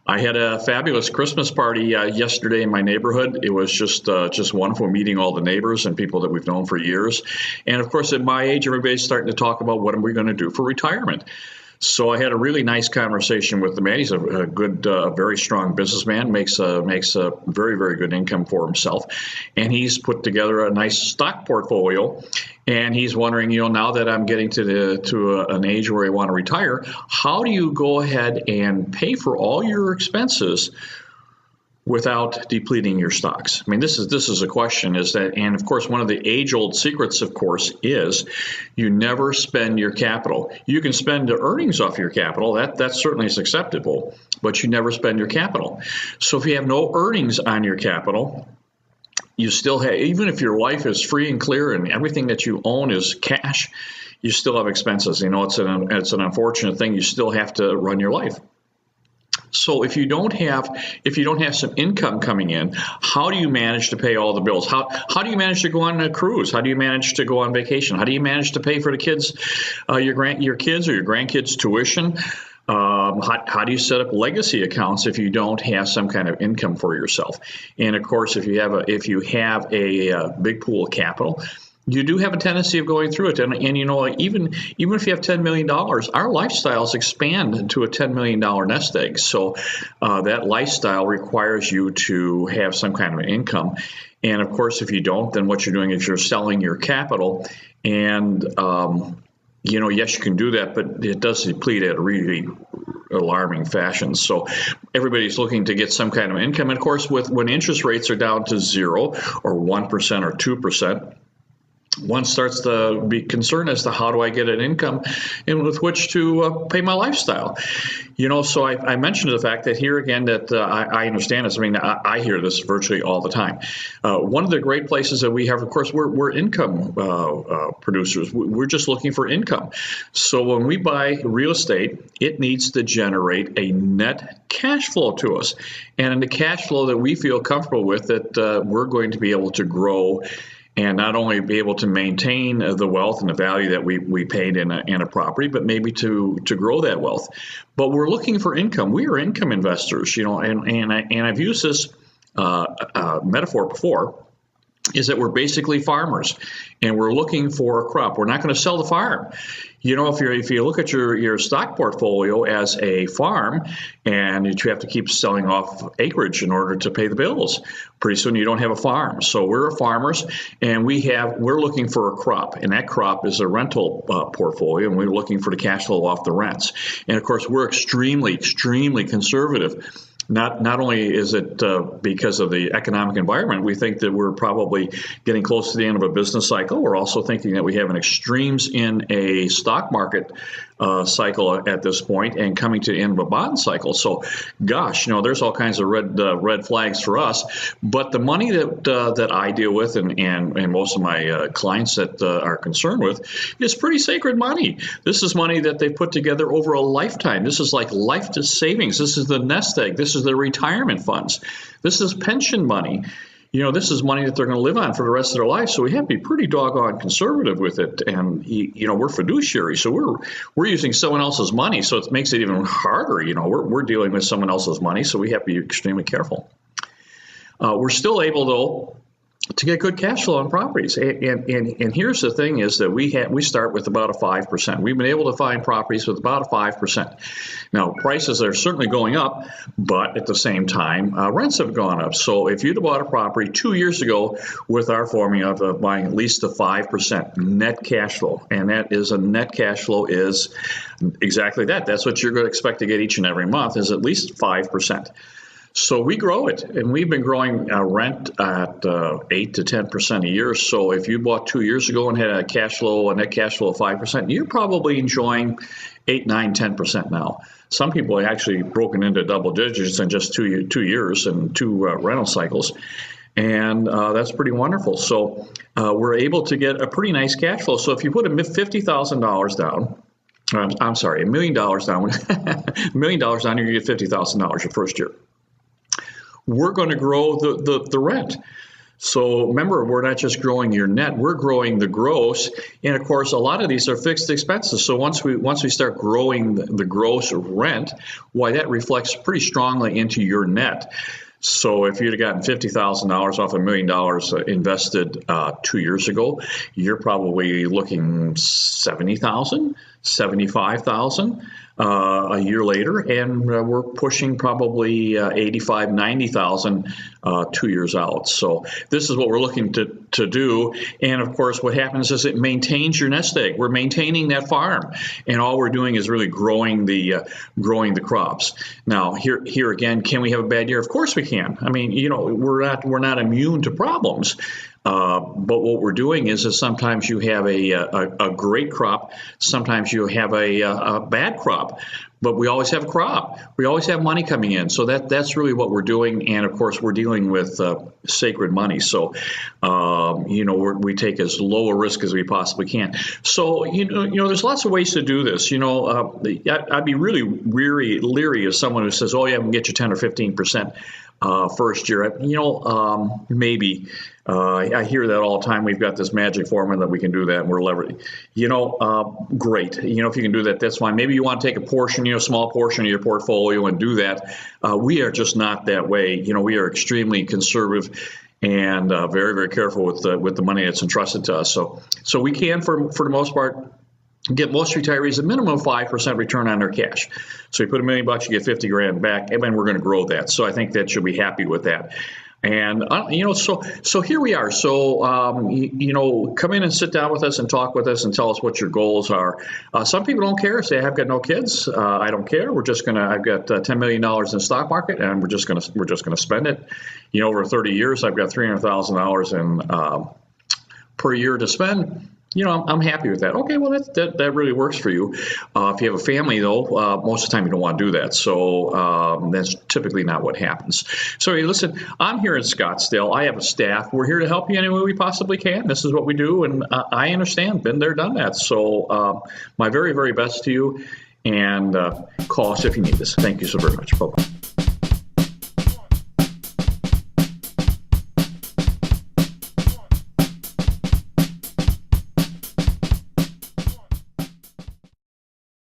I had a fabulous Christmas party yesterday in my neighborhood. It was just wonderful meeting all the neighbors and people that we've known for years. And of course, at my age, everybody's starting to talk about what are we going to do for retirement. So I had a really nice conversation with the man. He's a good, very strong businessman, makes a very, very good income for himself. And he's put together a nice stock portfolio. And he's wondering, now that I'm getting to an age where I want to retire, how do you go ahead and pay for all your expenses without depleting your stocks? I mean, this is a question, and of course, one of the age-old secrets, of course, is you never spend your capital. You can spend the earnings off your capital. That certainly is acceptable, but you never spend your capital. So if you have no earnings on your capital, you still have, even if your life is free and clear and everything that you own is cash, you still have expenses. It's an unfortunate thing. You still have to run your life. So if you don't have some income coming in, how do you manage to pay all the bills? How do you manage to go on a cruise? How do you manage to go on vacation? How do you manage to pay for the kids, your kids or your grandkids' tuition? How do you set up legacy accounts if you don't have some kind of income for yourself? And of course, if you have a big pool of capital, you do have a tendency of going through it. And even if you have $10 million, our lifestyles expand to a $10 million nest egg. So that lifestyle requires you to have some kind of income. And of course, if you don't, then what you're doing is you're selling your capital. And, yes, you can do that, but it does deplete at a really alarming fashion. So everybody's looking to get some kind of income. And of course, when interest rates are down to 0 or 1% or 2%, one starts to be concerned as to how do I get an income and with which to pay my lifestyle. So I mentioned the fact that here again that I understand this. I mean, I hear this virtually all the time. One of the great places that we have, of course, we're income producers. We're just looking for income. So when we buy real estate, it needs to generate a net cash flow to us. And in the cash flow that we feel comfortable with, that we're going to be able to grow and not only be able to maintain the wealth and the value that we paid in a property, but maybe to grow that wealth. But we're looking for income. We are income investors, and I've used this metaphor before, is that we're basically farmers and we're looking for a crop. We're not going to sell the farm. If you look at your stock portfolio as a farm and you have to keep selling off acreage in order to pay the bills, pretty soon you don't have a farm. So we're farmers and we're looking for a crop, and that crop is a rental portfolio, and we're looking for the cash flow off the rents. And of course, we're extremely, extremely conservative. Not only is it because of the economic environment, we think that we're probably getting close to the end of a business cycle. We're also thinking that we have an extremes in a stock market cycle at this point and coming to the end of a bond cycle. So, gosh, there's all kinds of red flags for us. But the money that I deal with and most of my clients that are concerned with is pretty sacred money. This is money that they put together over a lifetime. This is like life savings. This is the nest egg. This is their retirement funds. This is pension money. This is money that they're going to live on for the rest of their life. So we have to be pretty doggone conservative with it. And, we're fiduciary. So we're using someone else's money. So it makes it even harder. We're dealing with someone else's money. So we have to be extremely careful. We're still able, though, to get good cash flow on properties. And here's the thing is that we start with about a 5%. We've been able to find properties with about a 5%. Now, prices are certainly going up, but at the same time, rents have gone up. So if you'd bought a property 2 years ago with our formula of buying at least a 5% net cash flow, and that is a net cash flow is exactly that. That's what you're going to expect to get each and every month is at least 5%. So we grow it, and we've been growing rent at 8 to 10% a year. So if you bought 2 years ago and had a net cash flow of 5%, you're probably enjoying 8, 9, 10% now. Some people have actually broken into double digits in just 2 years and two rental cycles. And that's pretty wonderful. So we're able to get a pretty nice cash flow. So if you put $50,000 down, I'm sorry, $1 million down, $1 million down, you're going to get $50,000 your first year. We're going to grow the rent. So remember, we're not just growing your net, we're growing the gross. And of course, a lot of these are fixed expenses. So once we start growing the gross rent, why that reflects pretty strongly into your net. So if you'd have gotten $50,000 off $1 million invested 2 years ago, you're probably looking 70,000, 75,000 a year later, and we're pushing probably 85, 90,000 2 years out. So this is what we're looking to do. And of course, what happens is it maintains your nest egg. We're maintaining that farm, and all we're doing is really growing the crops. Now, here again, can we have a bad year? Of course we can. I mean, we're not immune to problems. But what we're doing is sometimes you have a great crop, sometimes you have a bad crop, but we always have a crop. We always have money coming in. So that's really what we're doing. And of course, we're dealing with sacred money. So, we take as low a risk as we possibly can. So, there's lots of ways to do this. I'd be really leery of someone who says, oh, yeah, we can get you 10 or 15% first year. Maybe. I hear that all the time. We've got this magic formula that we can do that, and we're leveraging. Great. If you can do that, that's fine. Maybe you want to take a portion, small portion of your portfolio and do that. We are just not that way. We are extremely conservative and very, very careful with the money that's entrusted to us. So we can, for the most part, get most retirees a minimum of 5% return on their cash. So you put $1 million, you get 50 grand back, and then we're going to grow that. So I think that you'll be happy with that. And, so here we are. So, come in and sit down with us and talk with us and tell us what your goals are. Some people don't care. Say, I've got no kids. I don't care. I've got $10 million in the stock market, and we're just going to spend it. Over 30 years, I've got $300,000 in per year to spend. I'm happy with that. Okay, well, that really works for you. If you have a family, though, most of the time you don't want to do that. So that's typically not what happens. So, hey, listen, I'm here in Scottsdale. I have a staff. We're here to help you any way we possibly can. This is what we do, and I understand. Been there, done that. So my very, very best to you, and call us if you need us. Thank you so very much. Bye-bye.